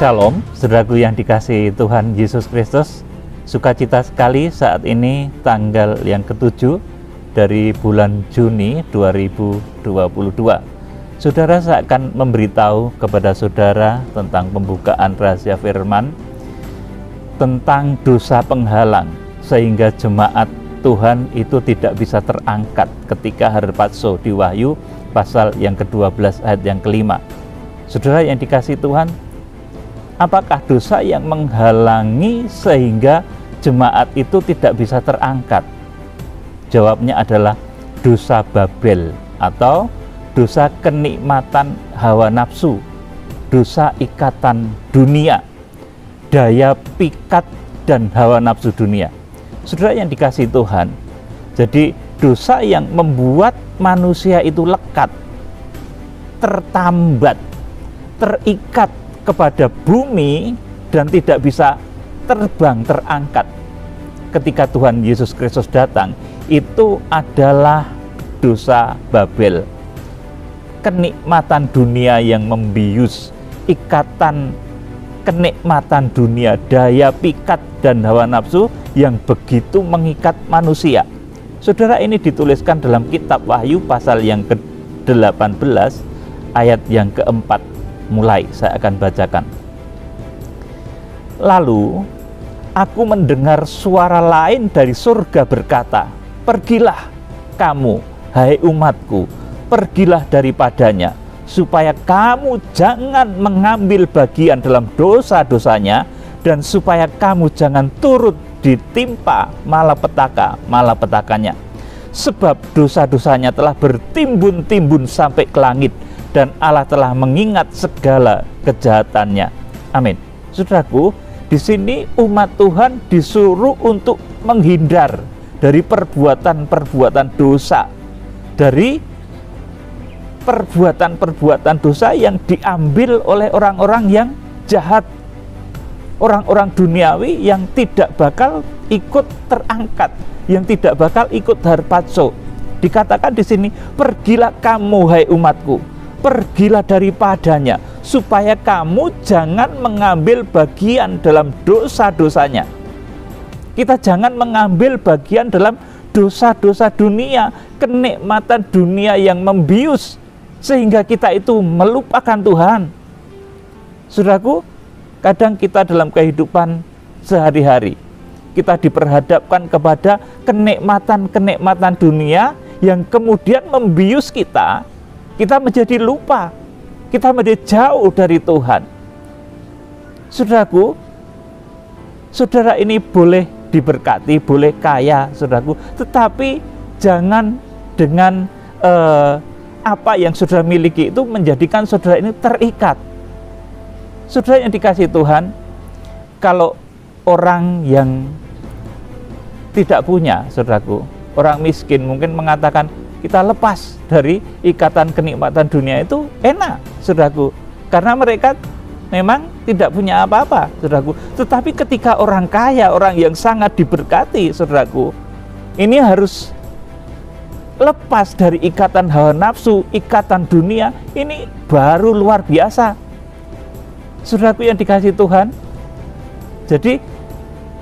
Shalom, saudaraku yang dikasihi Tuhan Yesus Kristus. Sukacita sekali saat ini tanggal yang ke-7 dari bulan Juni 2022. Saudara, saya akan memberitahu kepada saudara tentang pembukaan rahasia firman tentang dosa penghalang, sehingga jemaat Tuhan itu tidak bisa terangkat ketika harpazo di Wahyu pasal yang ke-12 ayat yang ke-5. Saudara yang dikasihi Tuhan, apakah dosa yang menghalangi sehingga jemaat itu tidak bisa terangkat? Jawabnya adalah dosa Babel atau dosa kenikmatan hawa nafsu, dosa ikatan dunia, daya pikat dan hawa nafsu dunia. Saudara yang dikasihi Tuhan, jadi dosa yang membuat manusia itu lekat, tertambat, terikat kepada bumi dan tidak bisa terbang, terangkat ketika Tuhan Yesus Kristus datang, itu adalah dosa Babel. Kenikmatan dunia yang membius, ikatan kenikmatan dunia, daya pikat dan hawa nafsu yang begitu mengikat manusia. Saudara, ini dituliskan dalam kitab Wahyu pasal yang ke-18 ayat yang ke-4. Mulai saya akan bacakan. Lalu aku mendengar suara lain dari surga berkata, "Pergilah kamu, hai umatku, pergilah daripadanya, supaya kamu jangan mengambil bagian dalam dosa-dosanya, dan supaya kamu jangan turut ditimpa malapetaka-malapetakanya. Sebab dosa-dosanya telah bertimbun-timbun sampai ke langit, dan Allah telah mengingat segala kejahatannya." Amin. Saudaraku, di sini umat Tuhan disuruh untuk menghindar dari perbuatan-perbuatan dosa, dari perbuatan-perbuatan dosa yang diambil oleh orang-orang yang jahat, orang-orang duniawi yang tidak bakal ikut terangkat, yang tidak bakal ikut harpazo. Dikatakan di sini, "Pergilah kamu, hai umatku, pergilah daripadanya, supaya kamu jangan mengambil bagian dalam dosa-dosanya." Kita jangan mengambil bagian dalam dosa-dosa dunia, kenikmatan dunia yang membius, sehingga kita itu melupakan Tuhan. Saudaraku, kadang kita dalam kehidupan sehari-hari, kita diperhadapkan kepada kenikmatan-kenikmatan dunia yang kemudian membius kita menjadi lupa, kita menjadi jauh dari Tuhan. Saudaraku, saudara ini boleh diberkati, boleh kaya, saudaraku, tetapi jangan dengan apa yang saudara miliki itu menjadikan saudara ini terikat. Saudara yang dikasihi Tuhan, kalau orang yang tidak punya, saudaraku, orang miskin mungkin mengatakan, kita lepas dari ikatan kenikmatan dunia itu enak, saudaraku, karena mereka memang tidak punya apa-apa, saudaraku. Tetapi ketika orang kaya, orang yang sangat diberkati, saudaraku, ini harus lepas dari ikatan hawa nafsu, ikatan dunia, ini baru luar biasa, saudaraku yang dikasihi Tuhan. Jadi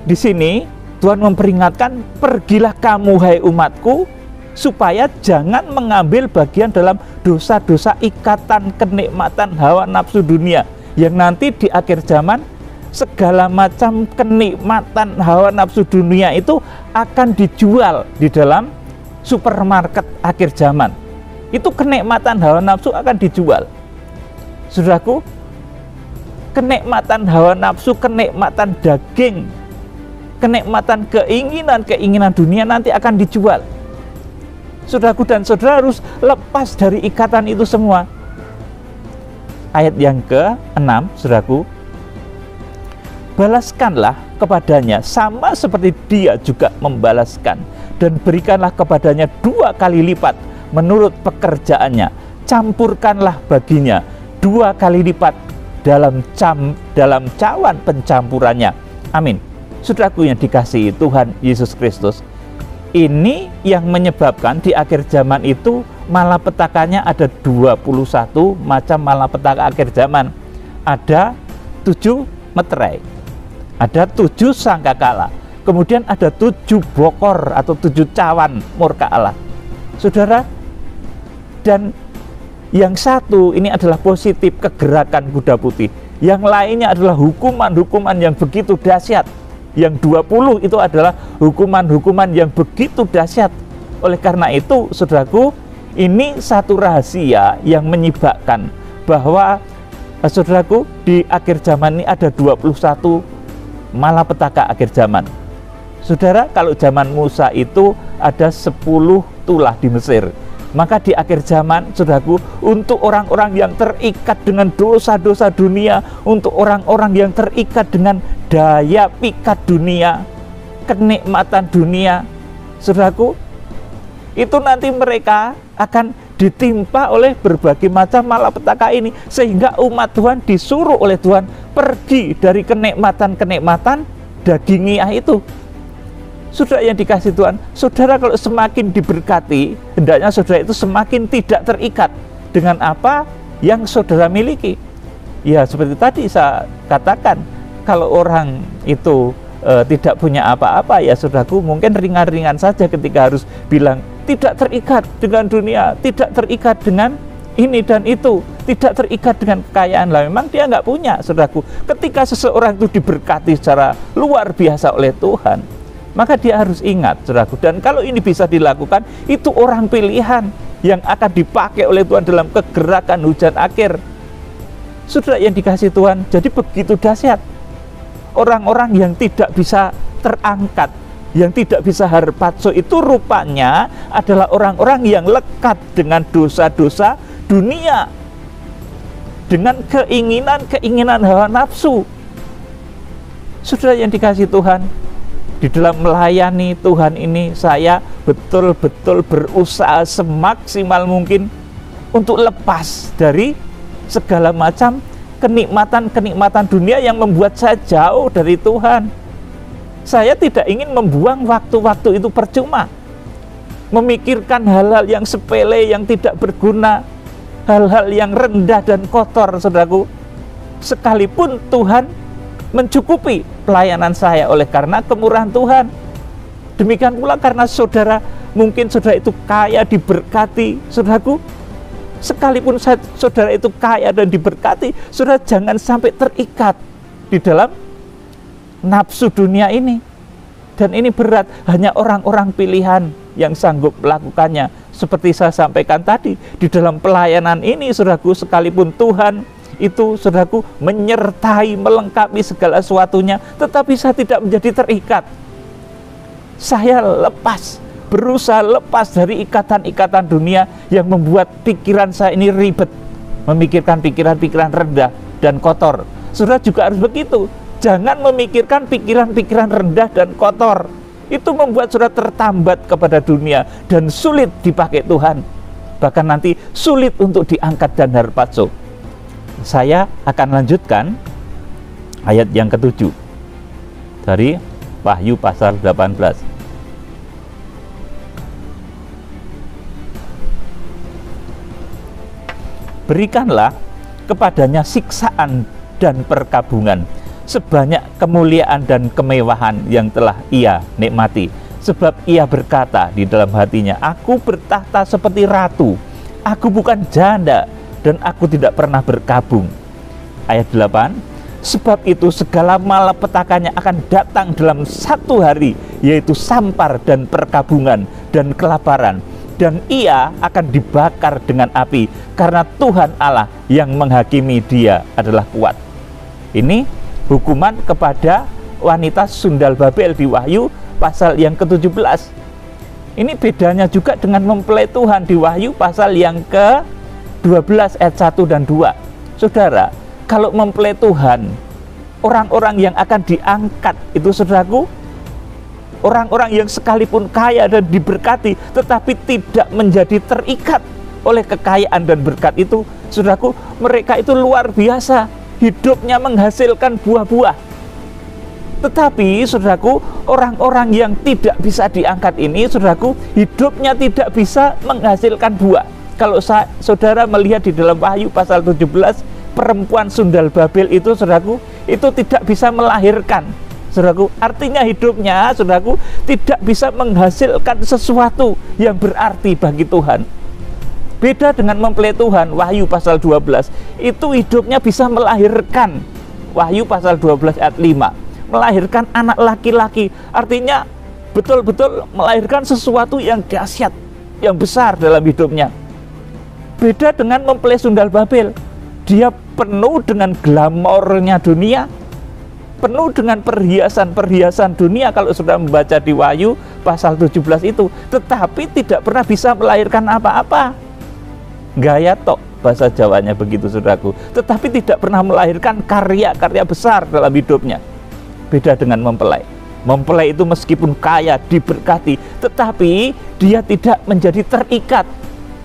di sini Tuhan memperingatkan, "Pergilah kamu, hai umatku, supaya jangan mengambil bagian dalam dosa-dosa ikatan kenikmatan hawa nafsu dunia, yang nanti di akhir zaman segala macam kenikmatan hawa nafsu dunia itu akan dijual di dalam supermarket akhir zaman. Itu kenikmatan hawa nafsu akan dijual. Saudaraku, kenikmatan hawa nafsu, kenikmatan daging, kenikmatan keinginan dunia nanti akan dijual. Saudaraku, dan saudara harus lepas dari ikatan itu semua. Ayat yang ke-6, saudaraku, "Balaskanlah kepadanya sama seperti dia juga membalaskan, dan berikanlah kepadanya 2 kali lipat menurut pekerjaannya. Campurkanlah baginya 2 kali lipat dalam cawan pencampurannya." Amin. Saudaraku yang dikasihi Tuhan Yesus Kristus, ini yang menyebabkan di akhir zaman itu malapetakannya ada 21 macam malapetaka akhir zaman. Ada 7 meterai, ada 7 sangkakala, kemudian ada 7 bokor atau 7 cawan murka Allah. Saudara, dan yang satu ini adalah positif, kegerakan kuda putih. Yang lainnya adalah hukuman-hukuman yang begitu dahsyat. Yang 20 itu adalah hukuman-hukuman yang begitu dahsyat. Oleh karena itu, saudaraku, ini satu rahasia yang menyibakkan bahwa saudaraku, di akhir zaman ini ada 21 malapetaka akhir zaman. Saudara, kalau zaman Musa itu ada 10 tulah di Mesir, maka di akhir zaman, saudaraku, untuk orang-orang yang terikat dengan dosa-dosa dunia, untuk orang-orang yang terikat dengan daya pikat dunia, kenikmatan dunia, saudaraku, itu nanti mereka akan ditimpa oleh berbagai macam malapetaka ini, sehingga umat Tuhan disuruh oleh Tuhan pergi dari kenikmatan-kenikmatan dagingiah itu. Saudara yang dikasih Tuhan, saudara kalau semakin diberkati, hendaknya saudara itu semakin tidak terikat dengan apa yang saudara miliki. Ya, seperti tadi saya katakan, kalau orang itu tidak punya apa-apa, ya saudaraku, mungkin ringan-ringan saja ketika harus bilang tidak terikat dengan dunia, tidak terikat dengan ini dan itu, tidak terikat dengan kekayaan. Lah memang dia nggak punya, saudaraku. Ketika seseorang itu diberkati secara luar biasa oleh Tuhan, maka dia harus ingat, saudaraku. Dan kalau ini bisa dilakukan, itu orang pilihan yang akan dipakai oleh Tuhan dalam kegerakan hujan akhir. Saudara yang dikasih Tuhan, jadi begitu dahsyat. Orang-orang yang tidak bisa terangkat, yang tidak bisa harpazo itu rupanya adalah orang-orang yang lekat dengan dosa-dosa dunia, dengan keinginan-keinginan hawa nafsu. Saudara yang dikasih Tuhan, di dalam melayani Tuhan ini saya betul-betul berusaha semaksimal mungkin untuk lepas dari segala macam kenikmatan-kenikmatan dunia yang membuat saya jauh dari Tuhan. Saya tidak ingin membuang waktu-waktu itu percuma, memikirkan hal-hal yang sepele, yang tidak berguna, hal-hal yang rendah dan kotor, saudaraku. Sekalipun Tuhan mencukupi pelayanan saya oleh karena kemurahan Tuhan. Demikian pula karena saudara, mungkin saudara itu kaya, diberkati, saudaraku. Sekalipun saudara itu kaya dan diberkati, saudara jangan sampai terikat di dalam nafsu dunia ini. Dan ini berat, hanya orang-orang pilihan yang sanggup melakukannya. Seperti saya sampaikan tadi, di dalam pelayanan ini, saudaraku, sekalipun Tuhan itu, saudaraku, menyertai, melengkapi segala sesuatunya, tetapi saya tidak menjadi terikat. Saya lepas, berusaha lepas dari ikatan-ikatan dunia yang membuat pikiran saya ini ribet, memikirkan pikiran-pikiran rendah dan kotor. Saudara juga harus begitu. Jangan memikirkan pikiran-pikiran rendah dan kotor. Itu membuat saudara tertambat kepada dunia dan sulit dipakai Tuhan. Bahkan nanti sulit untuk diangkat dan harpazo. Saya akan lanjutkan ayat yang ke-7 dari Wahyu pasal 18. Berikanlah kepadanya siksaan dan perkabungan, sebanyak kemuliaan dan kemewahan yang telah ia nikmati. Sebab ia berkata di dalam hatinya, aku bertahta seperti ratu, aku bukan janda, dan aku tidak pernah berkabung. Ayat 8, sebab itu segala malapetakannya akan datang dalam satu hari, yaitu sampar dan perkabungan dan kelaparan, dan ia akan dibakar dengan api, karena Tuhan Allah yang menghakimi dia adalah kuat. Ini hukuman kepada wanita Sundal Babel di Wahyu pasal yang ke-17. Ini bedanya juga dengan mempelai Tuhan di Wahyu pasal yang ke-12 ayat 1 dan 2. Saudara, kalau mempelai Tuhan, orang-orang yang akan diangkat itu, saudaraku, orang-orang yang sekalipun kaya dan diberkati tetapi tidak menjadi terikat oleh kekayaan dan berkat itu, saudaraku, mereka itu luar biasa, hidupnya menghasilkan buah-buah. Tetapi, saudaraku, orang-orang yang tidak bisa diangkat ini, saudaraku, hidupnya tidak bisa menghasilkan buah. Kalau saudara melihat di dalam Wahyu pasal 17 perempuan sundal Babel itu, saudaraku, itu tidak bisa melahirkan, saudaraku. Artinya hidupnya, saudaraku, tidak bisa menghasilkan sesuatu yang berarti bagi Tuhan. Beda dengan mempelai Tuhan, Wahyu pasal 12, itu hidupnya bisa melahirkan. Wahyu pasal 12 ayat 5, melahirkan anak laki-laki. Artinya betul-betul melahirkan sesuatu yang dahsyat, yang besar dalam hidupnya. Beda dengan mempelai sundal Babel, dia penuh dengan glamornya dunia, penuh dengan perhiasan-perhiasan dunia kalau sudah membaca di Wahyu pasal 17 itu, tetapi tidak pernah bisa melahirkan apa-apa. Gaya tok, bahasa Jawanya begitu, saudaraku, tetapi tidak pernah melahirkan karya-karya besar dalam hidupnya. Beda dengan mempelai. Mempelai itu meskipun kaya, diberkati, tetapi dia tidak menjadi terikat,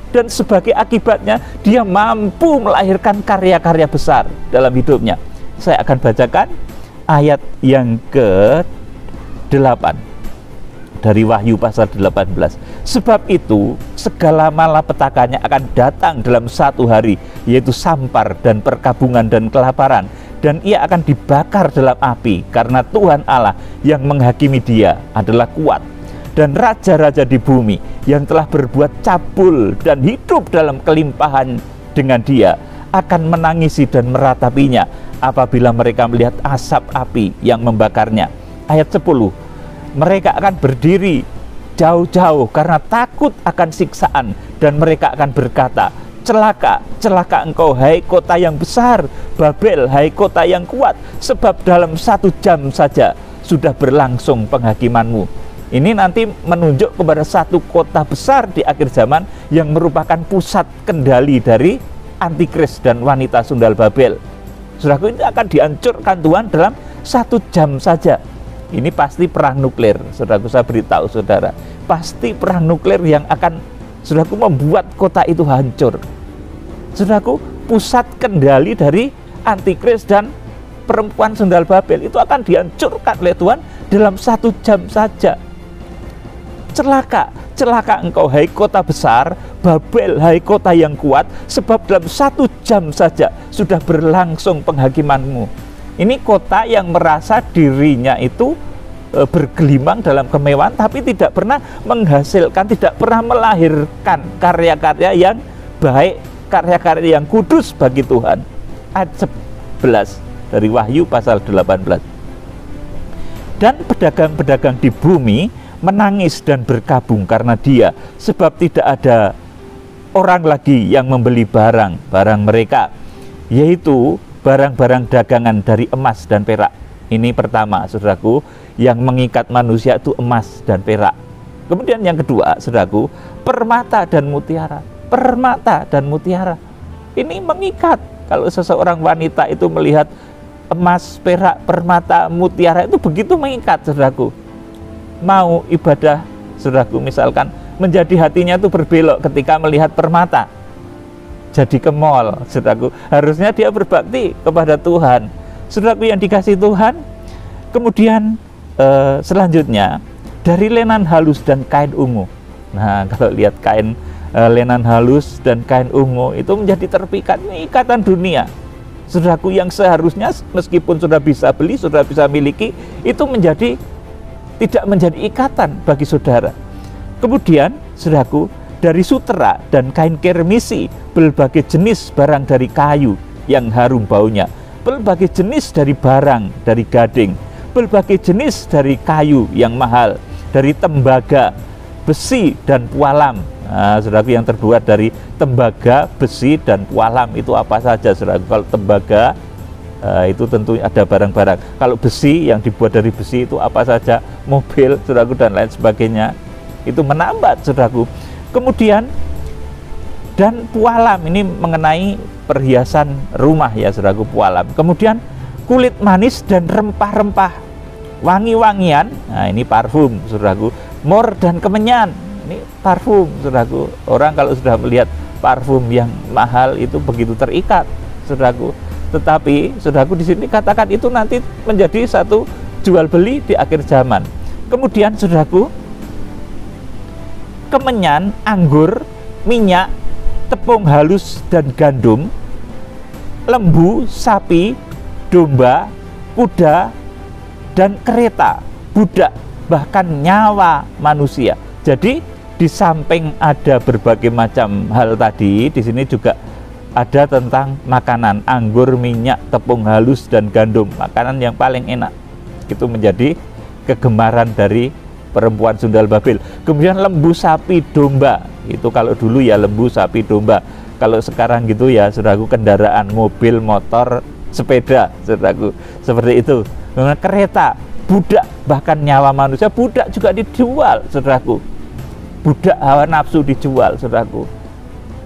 dan sebagai akibatnya dia mampu melahirkan karya-karya besar dalam hidupnya. Saya akan bacakan ayat yang ke-8 dari Wahyu pasal 18. Sebab itu segala malapetakannya akan datang dalam satu hari, yaitu sampar dan perkabungan dan kelaparan, dan ia akan dibakar dalam api, karena Tuhan Allah yang menghakimi dia adalah kuat. Dan raja-raja di bumi yang telah berbuat cabul dan hidup dalam kelimpahan dengan dia akan menangisi dan meratapinya apabila mereka melihat asap api yang membakarnya. Ayat 10, mereka akan berdiri jauh-jauh karena takut akan siksaan, dan mereka akan berkata, celaka, celaka engkau, hai kota yang besar, Babel, hai kota yang kuat, sebab dalam 1 jam saja sudah berlangsung penghakimanmu. Ini nanti menunjuk kepada satu kota besar di akhir zaman yang merupakan pusat kendali dari antikris dan wanita sundal Babel. Saudaraku, ini akan dihancurkan Tuhan dalam 1 jam saja. Ini pasti perang nuklir, saudaraku, saya beritahu saudara, pasti perang nuklir yang akan, saudaraku, membuat kota itu hancur. Saudaraku, pusat kendali dari antikris dan perempuan sundal Babel itu akan dihancurkan oleh Tuhan dalam 1 jam saja. Celaka, celaka engkau, hai kota besar, Babel, hai kota yang kuat, sebab dalam 1 jam saja sudah berlangsung penghakimanmu. Ini kota yang merasa dirinya itu bergelimang dalam kemewahan, tapi tidak pernah menghasilkan, tidak pernah melahirkan karya-karya yang baik, karya-karya yang kudus bagi Tuhan. Ayat 11 dari Wahyu pasal 18. Dan pedagang-pedagang di bumi menangis dan berkabung karena dia, sebab tidak ada orang lagi yang membeli barang-barang mereka, yaitu barang-barang dagangan dari emas dan perak. Ini pertama, saudaraku, yang mengikat manusia itu emas dan perak. Kemudian yang kedua, saudaraku, permata dan mutiara. Permata dan mutiara ini mengikat. Kalau seseorang wanita itu melihat emas, perak, permata, mutiara, itu begitu mengikat, saudaraku. Mau ibadah, saudaraku, misalkan menjadi hatinya itu berbelok ketika melihat permata, jadi ke mall, saudaraku. Harusnya dia berbakti kepada Tuhan, saudaraku yang dikasih Tuhan. Kemudian selanjutnya dari lenan halus dan kain ungu. Nah, kalau lihat kain lenan halus dan kain ungu itu menjadi terpikat, ini ikatan dunia, saudaraku, yang seharusnya meskipun sudah bisa beli, sudah bisa miliki, itu tidak menjadi ikatan bagi saudara. Kemudian, saudaraku, dari sutera dan kain kermisi, berbagai jenis barang dari kayu yang harum baunya, berbagai jenis dari barang dari gading, berbagai jenis dari kayu yang mahal, dari tembaga, besi dan pualam. Nah, saudaraku, yang terbuat dari tembaga, besi dan pualam itu apa saja, saudaraku? Kalau tembaga, itu tentu ada barang-barang. Kalau besi, yang dibuat dari besi itu apa saja, mobil, saudaraku, dan lain sebagainya. Itu menambat, saudaraku. Kemudian, dan pualam ini mengenai perhiasan rumah, ya saudaraku, pualam. Kemudian kulit manis dan rempah-rempah, wangi-wangian, nah ini parfum, saudaraku. Mor dan kemenyan, ini parfum, saudaraku. Orang kalau sudah melihat parfum yang mahal itu begitu terikat, saudaraku. Tetapi, saudaraku, di sini katakan itu nanti menjadi satu jual beli di akhir zaman. Kemudian, saudaraku, kemenyan, anggur, minyak, tepung halus dan gandum, lembu, sapi, domba, kuda, dan kereta, budak, bahkan nyawa manusia. Jadi di samping ada berbagai macam hal tadi, di sini juga ada tentang makanan, anggur, minyak, tepung halus, dan gandum, makanan yang paling enak. Itu menjadi kegemaran dari perempuan Sundal Babel. Kemudian lembu, sapi, domba, itu kalau dulu ya lembu, sapi, domba. Kalau sekarang gitu ya, saudaraku, kendaraan, mobil, motor, sepeda, saudaraku, seperti itu. Kemudian kereta, budak, bahkan nyawa manusia, budak juga dijual, saudaraku. Budak hawa nafsu dijual, saudaraku.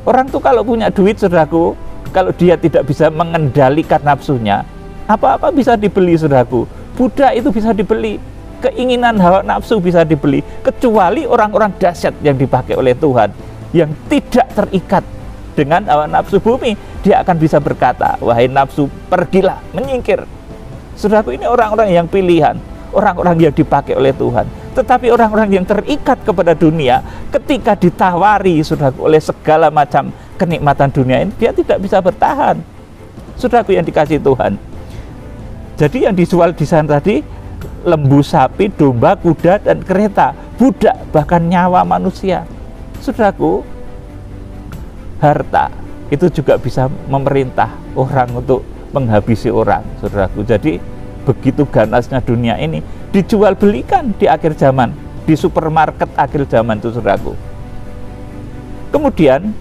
Orang tuh kalau punya duit, saudaraku, kalau dia tidak bisa mengendalikan nafsunya, apa-apa bisa dibeli, saudaraku. Budak itu bisa dibeli, keinginan hawa nafsu bisa dibeli, kecuali orang-orang dahsyat yang dipakai oleh Tuhan, yang tidak terikat dengan hawa nafsu bumi. Dia akan bisa berkata, wahai nafsu, pergilah, menyingkir. Saudaraku, ini orang-orang yang pilihan, orang-orang yang dipakai oleh Tuhan. Tetapi orang-orang yang terikat kepada dunia, ketika ditawari, saudaraku, oleh segala macam kenikmatan dunia ini, dia tidak bisa bertahan. Saudaraku yang dikasihi Tuhan, jadi yang dijual di sana tadi lembu, sapi, domba, kuda, dan kereta, budak, bahkan nyawa manusia. Saudaraku, harta itu juga bisa memerintah orang untuk menghabisi orang, saudaraku. Jadi begitu ganasnya dunia ini, dijual belikan di akhir zaman, di supermarket akhir zaman itu, saudaraku. Kemudian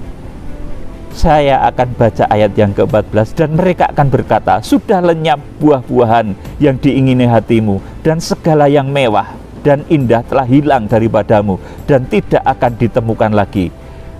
saya akan baca ayat yang ke-14, dan mereka akan berkata, sudah lenyap buah-buahan yang diingini hatimu, dan segala yang mewah dan indah telah hilang daripadamu, dan tidak akan ditemukan lagi.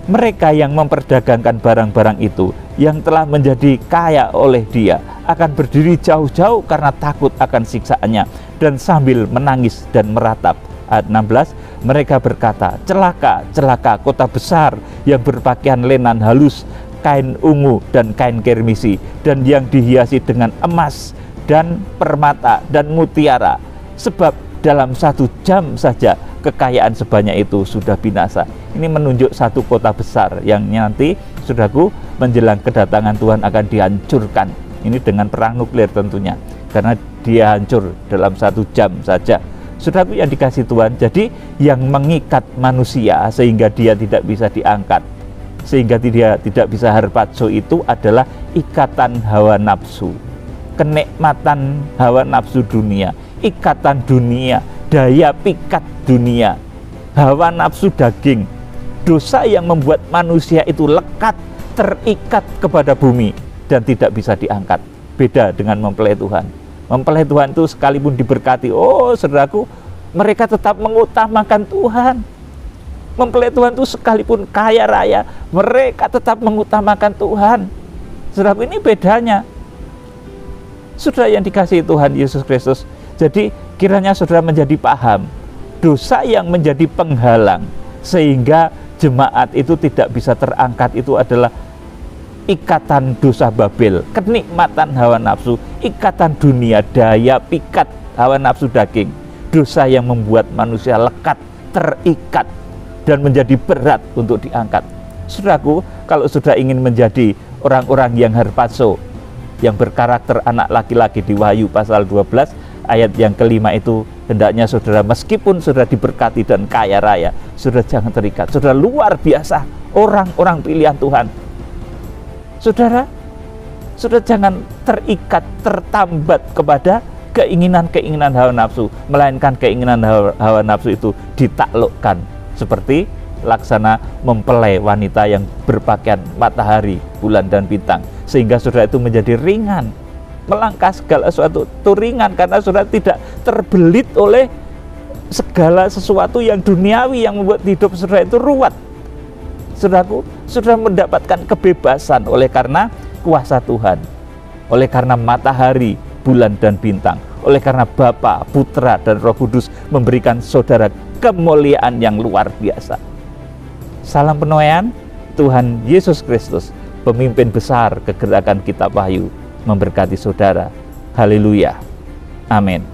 Mereka yang memperdagangkan barang-barang itu, yang telah menjadi kaya oleh dia, akan berdiri jauh-jauh karena takut akan siksaannya, dan sambil menangis dan meratap. Ayat 16, mereka berkata, celaka, celaka kota besar yang berpakaian lenan halus, kain ungu dan kain kermisi, dan yang dihiasi dengan emas dan permata dan mutiara, sebab dalam 1 jam saja kekayaan sebanyak itu sudah binasa. Ini menunjuk satu kota besar yang nanti, saudaraku, menjelang kedatangan Tuhan akan dihancurkan. Ini dengan perang nuklir tentunya, karena dia hancur dalam 1 jam saja. Saudaraku yang dikasihi Tuhan, jadi yang mengikat manusia sehingga dia tidak bisa diangkat, sehingga dia tidak bisa harpazo, itu adalah ikatan hawa nafsu, kenikmatan hawa nafsu dunia, ikatan dunia, daya pikat dunia, hawa nafsu daging, dosa yang membuat manusia itu lekat, terikat kepada bumi dan tidak bisa diangkat. Beda dengan mempelai Tuhan. Mempelai Tuhan itu sekalipun diberkati, oh saudaraku, mereka tetap mengutamakan Tuhan. Mempelai Tuhan itu sekalipun kaya raya, mereka tetap mengutamakan Tuhan. Saudaraku, ini bedanya. Saudara yang dikasihi Tuhan Yesus Kristus, jadi kiranya saudara menjadi paham dosa yang menjadi penghalang sehingga jemaat itu tidak bisa terangkat, itu adalah ikatan dosa Babel, kenikmatan hawa nafsu, ikatan dunia, daya pikat hawa nafsu daging, dosa yang membuat manusia lekat, terikat, dan menjadi berat untuk diangkat. Saudaraku, kalau sudah ingin menjadi orang-orang yang harpazo, yang berkarakter anak laki-laki di Wahyu pasal 12 ayat yang kelima itu, hendaknya saudara meskipun saudara diberkati dan kaya raya, saudara jangan terikat. Saudara luar biasa, orang-orang pilihan Tuhan. Saudara jangan terikat, tertambat kepada keinginan-keinginan hawa nafsu, melainkan keinginan hawa nafsu itu ditaklukkan, seperti laksana mempelai wanita yang berpakaian matahari, bulan, dan bintang, sehingga saudara itu menjadi ringan, melangkah segala sesuatu itu ringan, karena saudara tidak terbelit oleh segala sesuatu yang duniawi yang membuat hidup saudara itu ruwet. Saudaraku, saudara mendapatkan kebebasan oleh karena kuasa Tuhan, oleh karena matahari, bulan, dan bintang, oleh karena Bapa, Putra, dan Roh Kudus memberikan saudara kemuliaan yang luar biasa. Salam penuaian Tuhan Yesus Kristus, pemimpin besar kegerakan Kitab Wahyu, memberkati saudara. Haleluya. Amin.